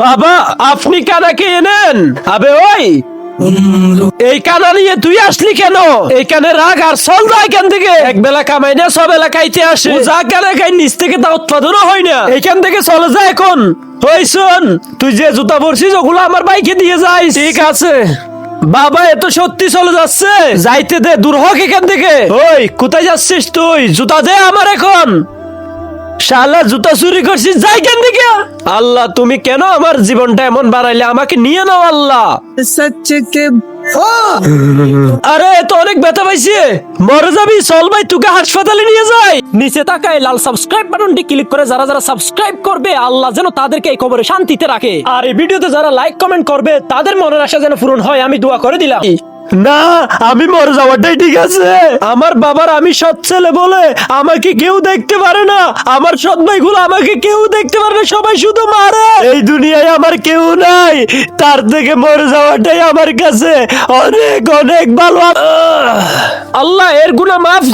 বাবা আপনি কানাকে এনেন। আবে ওই এই কানা নিয়ে তুই আসলি কেন? এইখানে রাগ আর চল যায় এখান থেকে। এক বেলা কামাই না সব এলাকাইতে আসে, যা কানা খাই নিচ থেকে তা উৎপাদনও হয় না। এইখান থেকে চলে যায় এখন। ওই শোন, তুই যে জুতা পরছিস ওগুলো আমার বাইকে দিয়ে যাইস। ঠিক আছে বাবা, এ তো সত্যি চলে যাচ্ছে। যাইতে দে, দূর হোক এখান থেকে। ওই কোথায় যাচ্ছিস তুই? জুতা দে আমার এখন। শালা জুতা চুরি করছিস, যাই এখান থেকে। আল্লাহ তুমি কেন আমার জীবনটা এমন বাড়াইলে? আমাকে নিয়ে নাও আল্লাহ। सच के আরে তো অনেক ব্যথা পাইছে, মরে যাবি। চল ভাই তোকে হাসপাতালে নিয়ে যাই। নিচে তাকায় লাল সাবস্ক্রাইব বাটনটি ক্লিক করে যারা যারা সাবস্ক্রাইব করবে আল্লাহ যেন তাদেরকে এই কবরে শান্তিতে রাখে। আর এই ভিডিওতে যারা লাইক কমেন্ট করবে তাদের মনের আশা যেন পূরণ হয়, আমি দোয়া করে দিলাম। না, আমি মরে যাওয়াটাই ঠিক আছে। আমার বাবার আমি সৎ ছেলে বলে আমাকে কেউ দেখতে পারে না। আমার সৎ ভাইগুলো আমাকে কেউ দেখতে পারে না, সবাই শুধু মারে। এই দুনিয়ায় আমার কেউ নাই, তার থেকে মরে যাওয়াটাই আমার কাছে অনেক অনেক ভালো। আল্লাহ এর গুনাহ মাফ